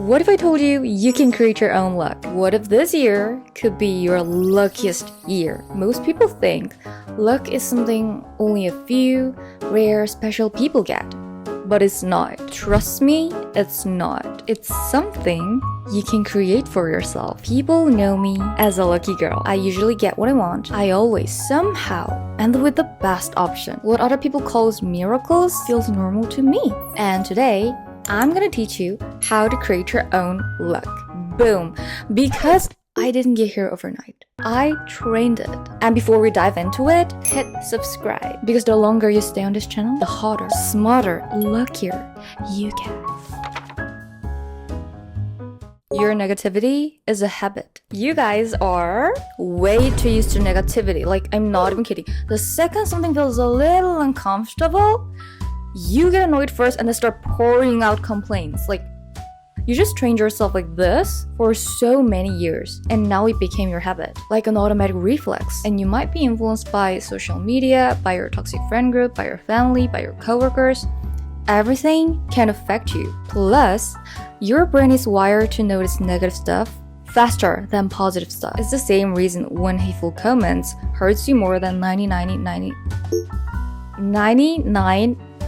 What if I told you you can create your own luck? What if this year could be your luckiest year? Most people think luck is something only a few rare special people get. But it's not. Trust me, it's not. It's something you can create for yourself. People know me as a lucky girl. I usually get what I want. I always somehow end with the best option. What other people call miracles feels normal to me. And today, I'm gonna teach you how to create your own luck. Boom. Because I didn't get here overnight. I trained it. And before we dive into it, hit subscribe. Because the longer you stay on this channel, the hotter, smarter, luckier you get. Your negativity is a habit. You guys are way too used to negativity. Like, I'm not even kidding. The second something feels a little uncomfortable, you get annoyed first and then start pouring out complaints. Like, you just trained yourself like this for so many years, and now it became your habit, like an automatic reflex. And you might be influenced by social media, by your toxic friend group, by your family, by your coworkers. Everything can affect you. Plus, your brain is wired to notice negative stuff faster than positive stuff. It's the same reason when hateful comments hurts you more than 99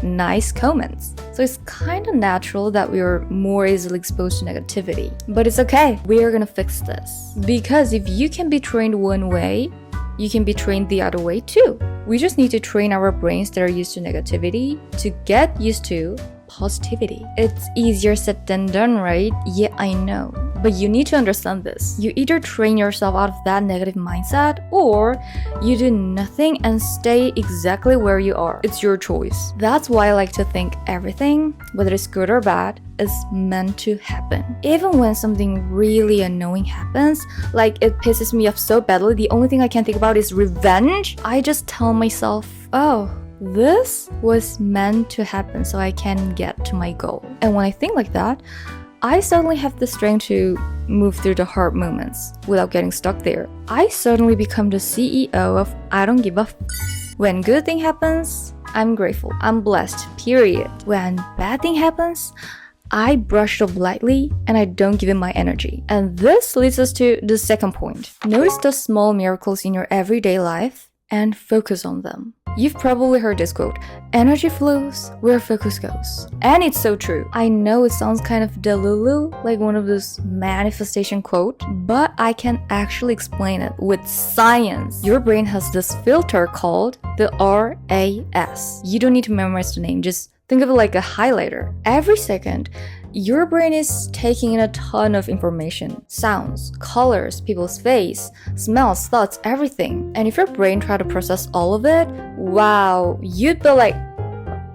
nice comments. So it's kind of natural that we are more easily exposed to negativity. But it's okay. We are gonna fix this. Because if you can be trained one way, you can be trained the other way too. We just need to train our brains that are used to negativity to get used to positivity. It's easier said than done, right? Yeah, I know. But you need to understand this. You either train yourself out of that negative mindset, or you do nothing and stay exactly where you are. It's your choice. That's why I like to think everything, whether it's good or bad, is meant to happen. Even when something really annoying happens, like it pisses me off so badly, the only thing I can think about is revenge, I just tell myself, oh, this was meant to happen so I can get to my goal. And when I think like that, I suddenly have the strength to move through the hard moments without getting stuck there. I suddenly become the CEO of I don't give a f. When good thing happens, I'm grateful. I'm blessed, period. When bad thing happens, I brush it off lightly and I don't give it my energy. And this leads us to the second point. Notice the small miracles in your everyday life and focus on them. You've probably heard this quote, energy flows where focus goes. And it's so true. I know it sounds kind of delulu, like one of those manifestation quote, but I can actually explain it with science. Your brain has this filter called the RAS. You don't need to memorize the name, just think of it like a highlighter. Every second, your brain is taking in a ton of information, sounds, colors, people's face, smells, thoughts, everything. And if your brain tried to process all of it, wow, you'd be like...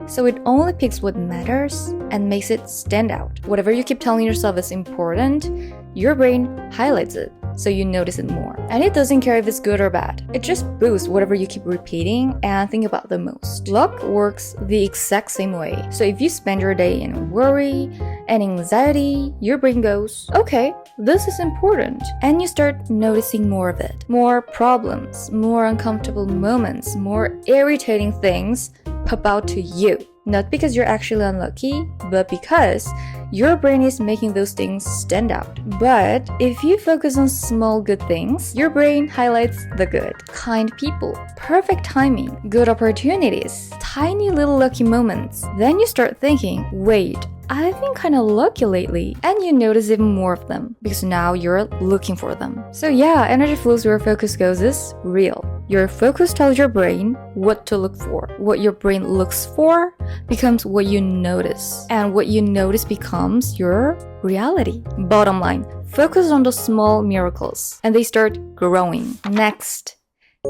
So it only picks what matters and makes it stand out. Whatever you keep telling yourself is important, your brain highlights it, so you notice it more. And it doesn't care if it's good or bad. It just boosts whatever you keep repeating and think about the most. Luck works the exact same way. So if you spend your day in worry and anxiety, your brain goes, okay, this is important. And you start noticing more of it. More problems, more uncomfortable moments, more irritating things pop out to you. Not because you're actually unlucky, but because your brain is making those things stand out. But if you focus on small good things, your brain highlights the good. Kind people, perfect timing, good opportunities, tiny little lucky moments. Then you start thinking, wait, I've been kind of lucky lately, and you notice even more of them because now you're looking for them. So yeah, energy flows where focus goes is real. Your focus tells your brain what to look for. What your brain looks for becomes what you notice, and what you notice becomes your reality. Bottom line, focus on the small miracles and they start growing. Next,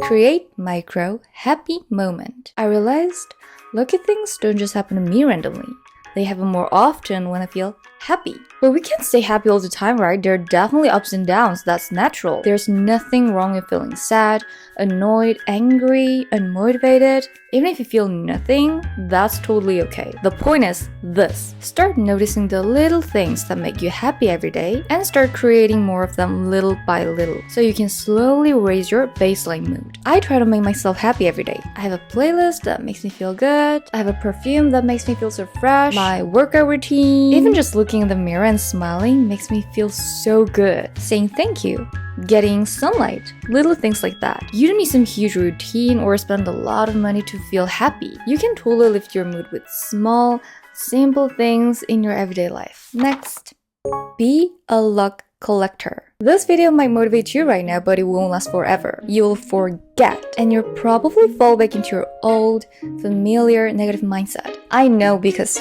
create micro happy moment. I realized lucky things don't just happen to me randomly. They happen more often when I feel happy. But we can't stay happy all the time, right? There are definitely ups and downs. That's natural. There's nothing wrong with feeling sad, annoyed, angry, unmotivated. Even if you feel nothing, that's totally okay. The point is this. Start noticing the little things that make you happy every day and start creating more of them little by little so you can slowly raise your baseline mood. I try to make myself happy every day. I have a playlist that makes me feel good. I have a perfume that makes me feel so fresh. My workout routine. Even just looking in the mirror friends smiling makes me feel so good. Saying thank you, getting sunlight, little things like that. You don't need some huge routine or spend a lot of money to feel happy. You can totally lift your mood with small, simple things in your everyday life. Next, be a luck collector. This video might motivate you right now, but it won't last forever. You'll forget, and you'll probably fall back into your old, familiar, negative mindset. I know because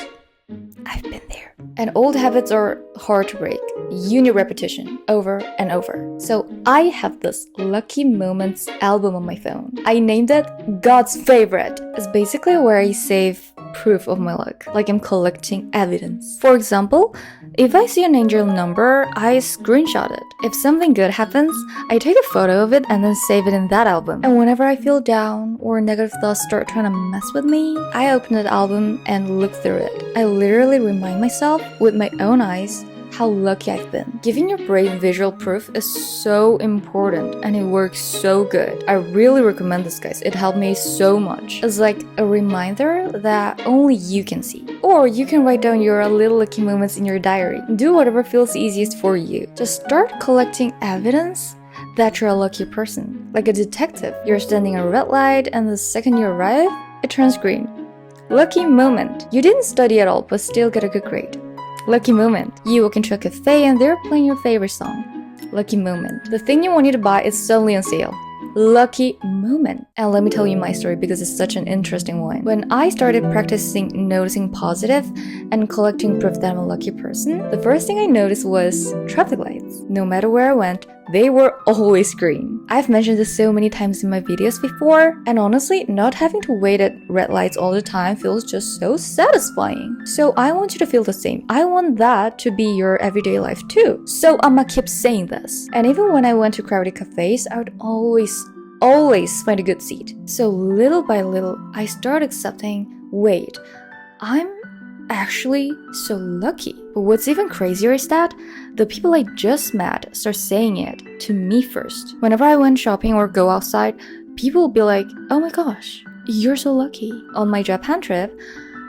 I've been there. And old habits are hard to break. You need repetition over and over. So I have this Lucky Moments album on my phone. I named it God's Favorite. It's basically where I save proof of my luck, like I'm collecting evidence. For example, if I see an angel number, I screenshot it. If something good happens, I take a photo of it and then save it in that album. And whenever I feel down or negative thoughts start trying to mess with me, I open that album and look through it. I literally remind myself with my own eyes how lucky I've been. Giving your brain visual proof is so important and it works so good. I really recommend this, guys. It helped me so much. It's like a reminder that only you can see. Or you can write down your little lucky moments in your diary. Do whatever feels easiest for you. Just start collecting evidence that you're a lucky person. Like a detective. You're standing at a red light and the second you arrive, it turns green. Lucky moment. You didn't study at all but still get a good grade. Lucky moment. You walk into a cafe and they're playing your favorite song. Lucky moment. The thing you wanted to buy is suddenly on sale. Lucky moment. And let me tell you my story because it's such an interesting one. When I started practicing noticing positive and collecting proof that I'm a lucky person, the first thing I noticed was traffic lights. No matter where I went, they were always green. I've mentioned this so many times in my videos before, and honestly, not having to wait at red lights all the time feels just so satisfying. So I want you to feel the same. I want that to be your everyday life too. So I'ma keep saying this. And even when I went to crowded cafes, I would always find a good seat. So little by little, I started accepting, wait, I'm actually so lucky. But what's even crazier is that the people I just met start saying it to me first. Whenever I went shopping or go outside, people will be like, oh my gosh, you're so lucky. On my Japan trip,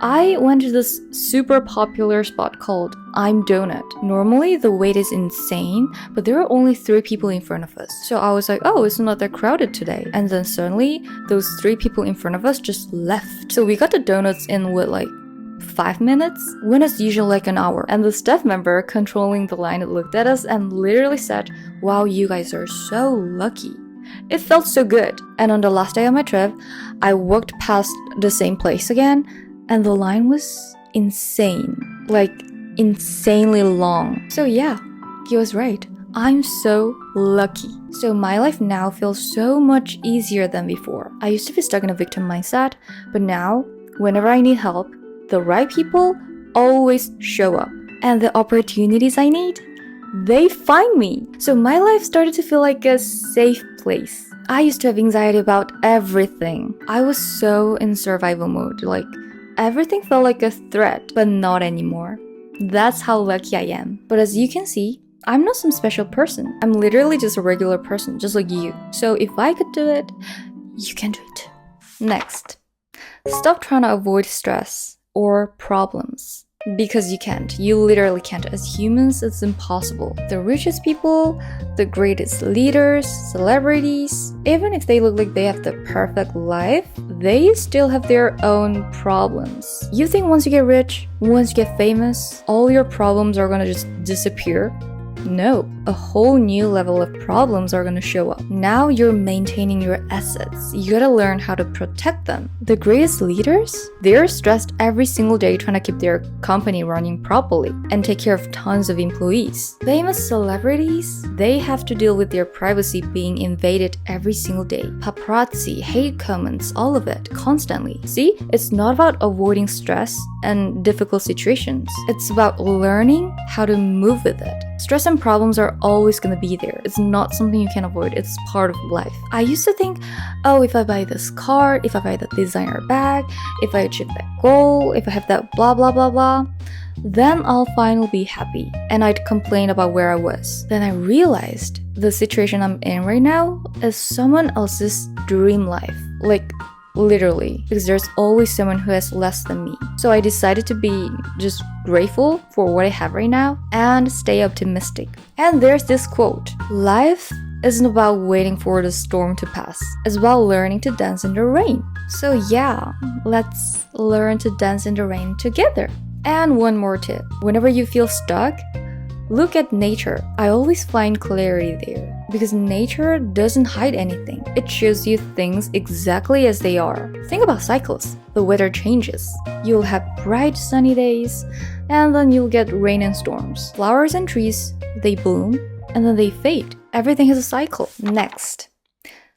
I went to this super popular spot called I'm Donut. Normally the wait is insane, but there are only 3 people in front of us. So I was like, oh, it's not that crowded today. And then suddenly those 3 people in front of us just left. So we got the donuts in with like 5 minutes when it's usually like an hour. And the staff member controlling the line looked at us and literally said, wow, you guys are so lucky. It felt so good. And on the last day of my trip, I walked past the same place again and the line was insane. Like insanely long. So yeah, he was right. I'm so lucky. So my life now feels so much easier than before. I used to be stuck in a victim mindset, but now whenever I need help, the right people always show up. And the opportunities I need, they find me. So my life started to feel like a safe place. I used to have anxiety about everything. I was so in survival mode. Like everything felt like a threat, but not anymore. That's how lucky I am. But as you can see, I'm not some special person. I'm literally just a regular person, just like you. So if I could do it, you can do it too. Next, stop trying to avoid stress or problems. Because you can't. You literally can't. As humans, it's impossible. The richest people, the greatest leaders, celebrities, even if they look like they have the perfect life, they still have their own problems. You think once you get rich, once you get famous, all your problems are gonna just disappear? No, a whole new level of problems are gonna show up. Now you're maintaining your assets. You gotta learn how to protect them. The greatest leaders, they're stressed every single day trying to keep their company running properly and take care of tons of employees. Famous celebrities, they have to deal with their privacy being invaded every single day. Paparazzi, hate comments, all of it, constantly. See, it's not about avoiding stress and difficult situations. It's about learning how to move with it. Stress and problems are always gonna be there. It's not something you can avoid. It's part of life. I used to think, oh, if I buy this car, if I buy that designer bag, if I achieve that goal, if I have that blah blah blah blah, then I'll finally be happy. And I'd complain about where I was. Then I realized the situation I'm in right now is someone else's dream life. Like, literally, because there's always someone who has less than me. So I decided to be just grateful for what I have right now and stay optimistic. And there's this quote: life isn't about waiting for the storm to pass. It's about learning to dance in the rain. So yeah, let's learn to dance in the rain together. And one more tip. Whenever you feel stuck, look at nature. I always find clarity there because nature doesn't hide anything. It shows you things exactly as they are. Think about cycles. The weather changes. You'll have bright sunny days and then you'll get rain and storms. Flowers and trees, they bloom and then they fade. Everything has a cycle. Next,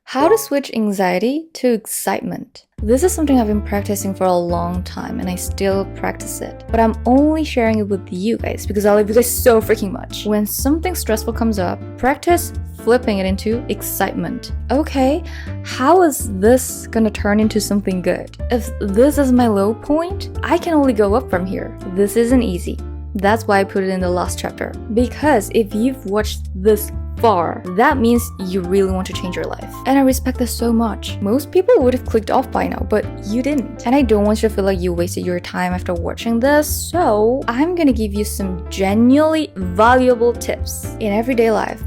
how to switch anxiety to excitement. This is something I've been practicing for a long time and I still practice it. But I'm only sharing it with you guys because I love you guys so freaking much. When something stressful comes up, practice flipping it into excitement. Okay, how is this gonna turn into something good? If this is my low point, I can only go up from here. This isn't easy. That's why I put it in the last chapter. Because if you've watched this far, that means you really want to change your life. And I respect this so much. Most people would have clicked off by now, but you didn't. And I don't want you to feel like you wasted your time after watching this, so I'm gonna give you some genuinely valuable tips in everyday life.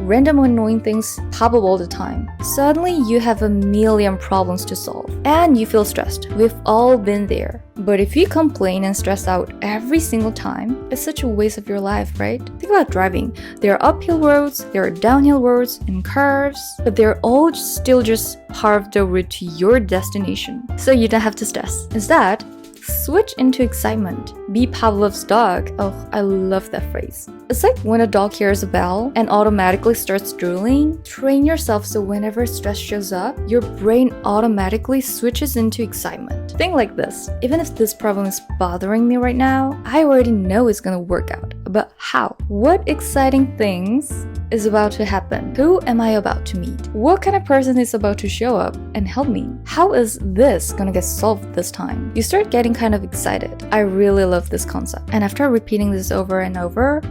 Random annoying things pop up all the time. Suddenly you have a million problems to solve and you feel stressed. We've all been there. But if you complain and stress out every single time, it's such a waste of your life, right? Think about driving. There are uphill roads, there are downhill roads and curves, but they're all still just part of the route to your destination. So you don't have to stress. Instead, switch into excitement. Be Pavlov's dog. Oh, I love that phrase. It's like when a dog hears a bell and automatically starts drooling. Train yourself so whenever stress shows up, your brain automatically switches into excitement. Think like this. Even if this problem is bothering me right now, I already know it's gonna work out. But how? What exciting things is about to happen? Who am I about to meet? What kind of person is about to show up and help me? How is this gonna get solved this time? You start getting kind of excited. I really love this concept. And after repeating this over and over,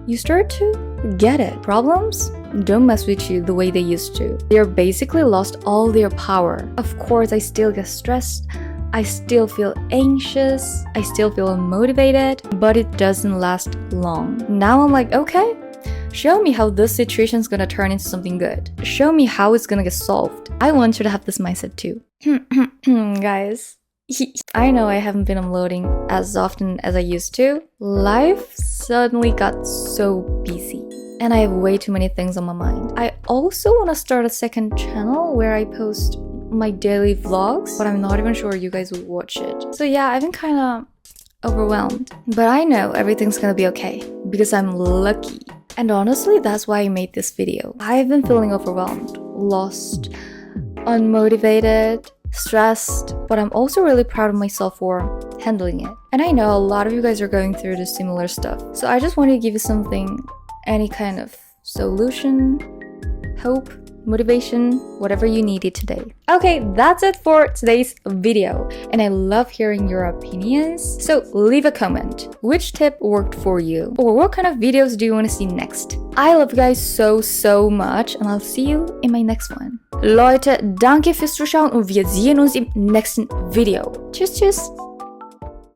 you start to get it. Problems don't mess with you the way they used to. They're basically lost all their power. Of course, I still get stressed. I still feel anxious. I still feel unmotivated, but it doesn't last long. Now I'm like, okay, show me how this situation is gonna turn into something good. Show me how it's gonna get solved. I want you to have this mindset too. Guys, I know I haven't been uploading as often as I used to. Life suddenly got so busy and I have way too many things on my mind. I also want to start a second channel where I post my daily vlogs, but I'm not even sure you guys will watch it. So yeah, I've been kind of overwhelmed. But I know everything's gonna be okay because I'm lucky. And honestly, that's why I made this video. I've been feeling overwhelmed, lost, unmotivated, stressed, but I'm also really proud of myself for handling it. And I know a lot of you guys are going through the similar stuff. So I just wanted to give you something, any kind of solution, hope, motivation, whatever you needed today. Okay, that's it for today's video. And I love hearing your opinions. So leave a comment. Which tip worked for you? Or what kind of videos do you want to see next? I love you guys so much and I'll see you in my next one. Leute, danke fürs Zuschauen und wir sehen uns im nächsten Video. Tschüss, tschüss.